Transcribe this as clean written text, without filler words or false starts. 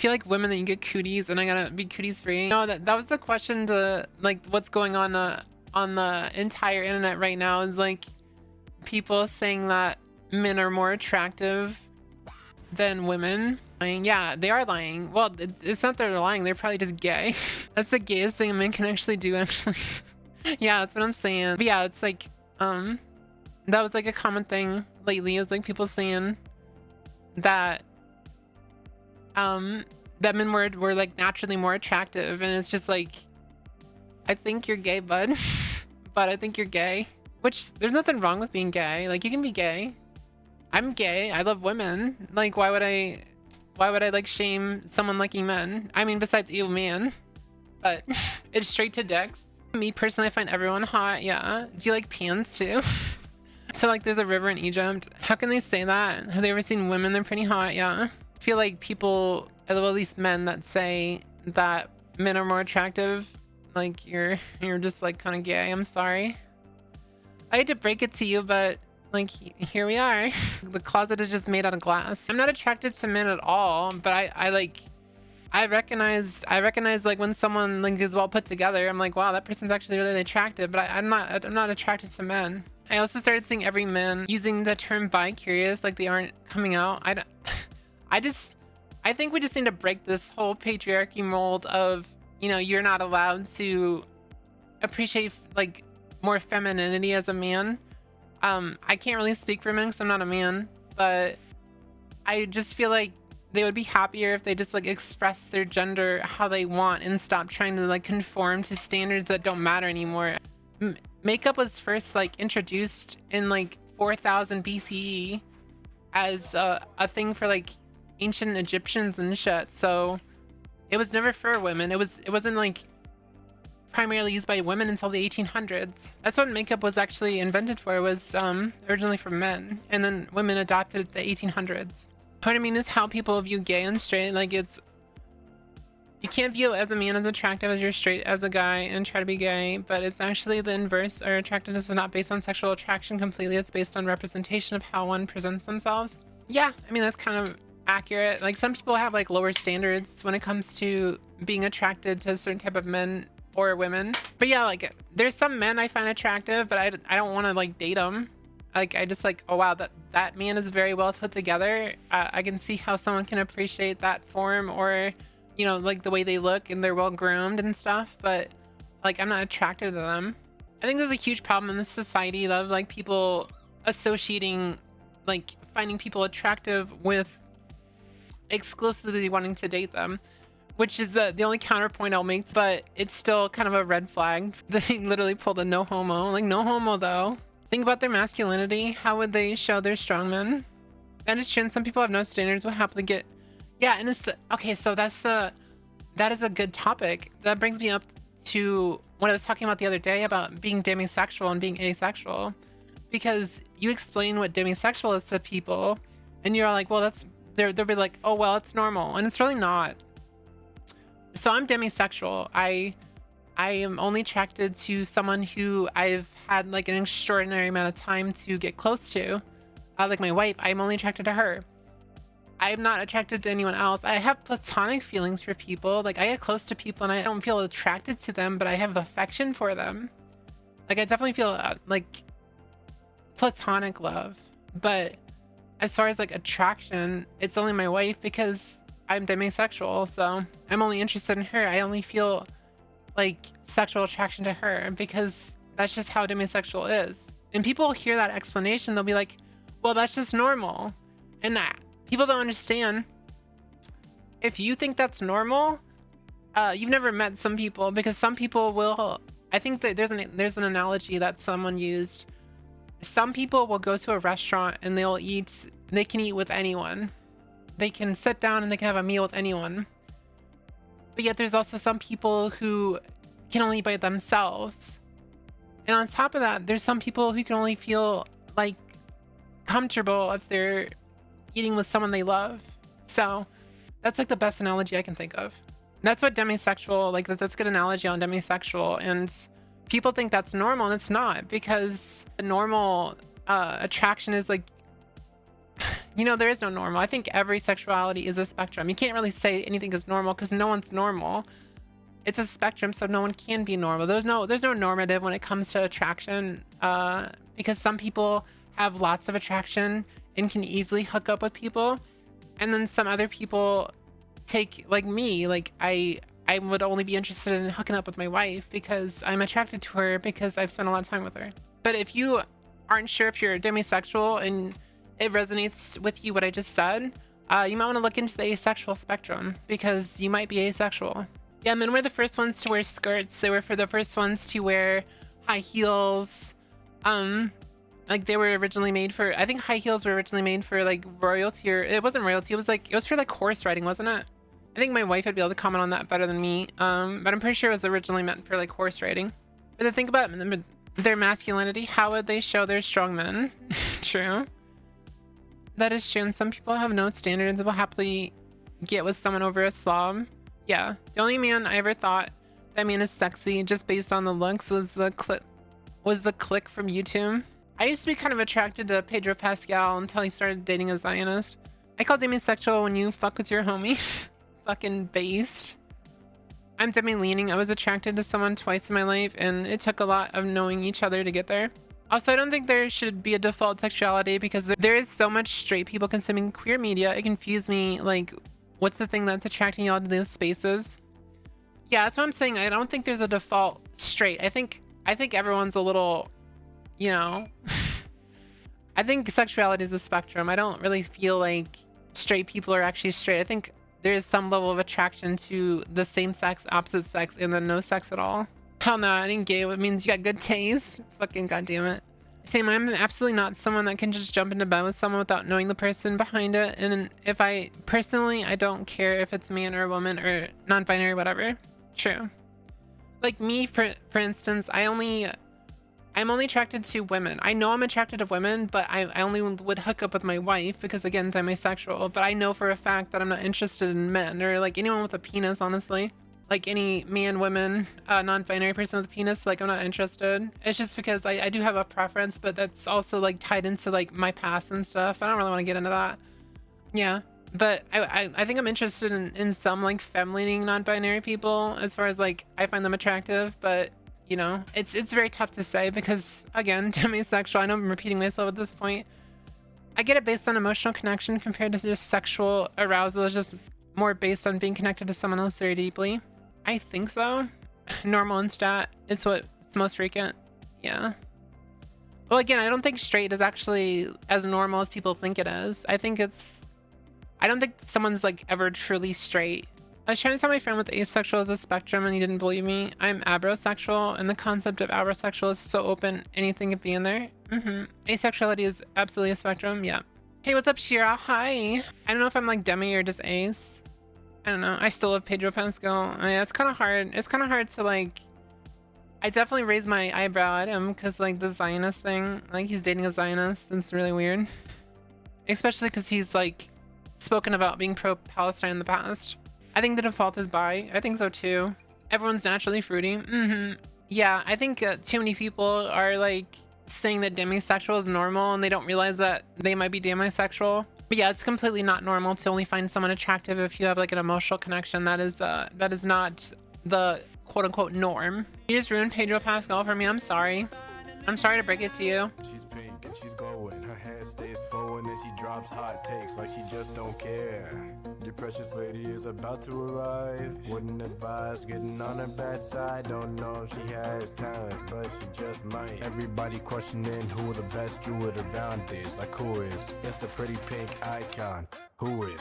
feel like women that you get cooties and I gotta be cooties free. No, that was the question to like what's going on the entire internet right now is like people saying that men are more attractive than women. I mean, yeah, they are lying. Well, it's not that they're lying, they're probably just gay. That's the gayest thing a man can actually do, actually. Yeah, that's what I'm saying. But yeah, it's like that was like a common thing lately, is like people saying that that men were like naturally more attractive, and it's just like, I think you're gay, bud. But I think you're gay, which there's nothing wrong with being gay. Like, you can be gay. I'm gay, I love women. Like, why would I like shame someone liking men? I mean, besides you, man. But it's straight to dicks. Me personally, I find everyone hot. Yeah. Do you like pants too? So like there's a river in Egypt. How can they say that? Have they ever seen women? They're pretty hot. Yeah. I feel like people, well, at least men, that say that men are more attractive, like you're just like kind of gay. I'm sorry. I hate to break it to you, but like here we are. The closet is just made out of glass. I'm not attracted to men at all, but I recognize like when someone like is well put together, I'm like, wow, that person's actually really attractive. But I'm not attracted to men. I also started seeing every man using the term bi-curious, like they aren't coming out. I think we just need to break this whole patriarchy mold of, you know, you're not allowed to appreciate like more femininity as a man. I can't really speak for men because I'm not a man, but I just feel like they would be happier if they just like express their gender how they want and stop trying to like conform to standards that don't matter anymore. Makeup was first like introduced in like 4000 BCE as a thing for like ancient Egyptians and shit. So it was never for women. It wasn't like primarily used by women until the 1800s. That's what makeup was actually invented for. It was originally for men, and then women adopted it the 1800s. What I mean is how people view gay and straight. Like, it's, you can't view as a man as attractive as you're straight as a guy and try to be gay, but it's actually the inverse. Or attractiveness is not based on sexual attraction completely. It's based on representation of how one presents themselves. Yeah, I mean, that's kind of accurate. Like, some people have like lower standards when it comes to being attracted to a certain type of men or women. But yeah, like there's some men I find attractive, but I don't want to like date them. Like, I just like, oh wow, that man is very well put together. I can see how someone can appreciate that form, or, you know, like the way they look and they're well groomed and stuff, but like I'm not attracted to them. I think there's a huge problem in this society of like people associating like finding people attractive with exclusively wanting to date them, which is the only counterpoint I'll make, but it's still kind of a red flag. They literally pulled a no homo. Like, no homo though. Think about their masculinity. How would they show their strong men? That is true, and some people have no standards, will happily get, yeah. And it's the, okay, so that is a good topic. That brings me up to what I was talking about the other day about being demisexual and being asexual, because you explain what demisexual is to people and you're all like, well, that's, they'll be like, oh well, it's normal, and it's really not. So I'm demisexual. I am only attracted to someone who I've had like an extraordinary amount of time to get close to. Like my wife, I'm only attracted to her. I'm not attracted to anyone else. I have platonic feelings for people. Like, I get close to people and I don't feel attracted to them, but I have affection for them. Like, I definitely feel like platonic love. But as far as like attraction, it's only my wife, because I'm demisexual, so I'm only interested in her. I only feel like sexual attraction to her because that's just how demisexual is. And people hear that explanation, they'll be like, well, that's just normal. And that people don't understand. If you think that's normal, you've never met some people, because some people will, I think that there's an analogy that someone used. Some people will go to a restaurant and they can eat with anyone. They can sit down and they can have a meal with anyone. But yet there's also some people who can only eat by themselves. And on top of that, there's some people who can only feel like comfortable if they're eating with someone they love. So that's like the best analogy I can think of. That's what demisexual, like that's a good analogy on demisexual. And people think that's normal, and it's not, because the normal attraction is like You know, there is no normal. I think every sexuality is a spectrum. You can't really say anything is normal because no one's normal. It's a spectrum, so no one can be normal. There's no normative when it comes to attraction, because some people have lots of attraction and can easily hook up with people, and then some other people take, like me, like I would only be interested in hooking up with my wife because I'm attracted to her because I've spent a lot of time with her. But if you aren't sure if you're demisexual and it resonates with you what I just said, you might want to look into the asexual spectrum because you might be asexual. Yeah, men were the first ones to wear skirts. They were the first ones to wear high heels. Like they were originally made for, I think high heels were originally made for like royalty, or it wasn't royalty. It was for like horse riding, wasn't it? I think my wife would be able to comment on that better than me. But I'm pretty sure it was originally meant for like horse riding. But to think about their masculinity, how would they show they're strong men? True. That is true. And some people have no standards and will happily get with someone over a slob. Yeah. The only man I ever thought that man is sexy just based on the looks was the click from YouTube. I used to be kind of attracted to Pedro Pascal until he started dating a Zionist. I call demisexual when you fuck with your homies. Fucking based. I'm demi-leaning. I was attracted to someone twice in my life, and it took a lot of knowing each other to get there. Also, I don't think there should be a default sexuality because there is so much straight people consuming queer media. It confused me. Like, what's the thing that's attracting y'all to those spaces? Yeah, that's what I'm saying. I don't think there's a default straight. I think everyone's a little, you know. I think sexuality is a spectrum. I don't really feel like straight people are actually straight. I think there is some level of attraction to the same sex, opposite sex, and then no sex at all. Hell no, I didn't gay. It means you got good taste. Fucking goddamn it. Same, I'm absolutely not someone that can just jump into bed with someone without knowing the person behind it. And if I don't care if it's man or a woman or non-binary, whatever. True. Like me, for instance, I'm only attracted to women. I know I'm attracted to women, but I only would hook up with my wife because, again, I'm asexual. But I know for a fact that I'm not interested in men or like anyone with a penis, honestly. Like any man, woman, non-binary person with a penis, like I'm not interested. It's just because I do have a preference, but that's also like tied into like my past and stuff. I don't really want to get into that. Yeah, but I think I'm interested in some like femme-leaning non-binary people as far as like I find them attractive, but you know, it's very tough to say because, again, demisexual, I know I'm repeating myself at this point. I get it based on emotional connection compared to just sexual arousal. It's just more based on being connected to someone else very deeply. I think so. Normal and stat, it's what's most frequent. Yeah. Well, again, I don't think straight is actually as normal as people think it is. I don't think someone's like ever truly straight. I was trying to tell my friend with asexual is a spectrum and he didn't believe me. I'm abrosexual and the concept of abrosexual is so open, anything can be in there. Asexuality is absolutely a spectrum, yeah. Hey, what's up, Shira? Hi. I don't know if I'm like demi or just ace. I don't know. I still love Pedro Pascal. Yeah, it's kind of hard. It's kind of hard to like, I definitely raised my eyebrow at him because like the Zionist thing, like he's dating a Zionist. It's really weird. Especially because he's like spoken about being pro-Palestine in the past. I think the default is bi. I think so too. Everyone's naturally fruity. Yeah, I think too many people are like saying that demisexual is normal and they don't realize that they might be demisexual. But yeah, it's completely not normal to only find someone attractive if you have like an emotional connection. That is not the quote unquote norm. You just ruined Pedro Pascal for me. I'm sorry. I'm sorry to break it to you. She's pink and she's glowing. Her hair stays flowing and she drops hot takes like she just don't care. Your precious lady is about to arrive. Wouldn't advise getting on her bad side. Don't know if she has talent, but she just might. Everybody questioning who the best druid around is. Like who is? It's the pretty pink icon. Whooith.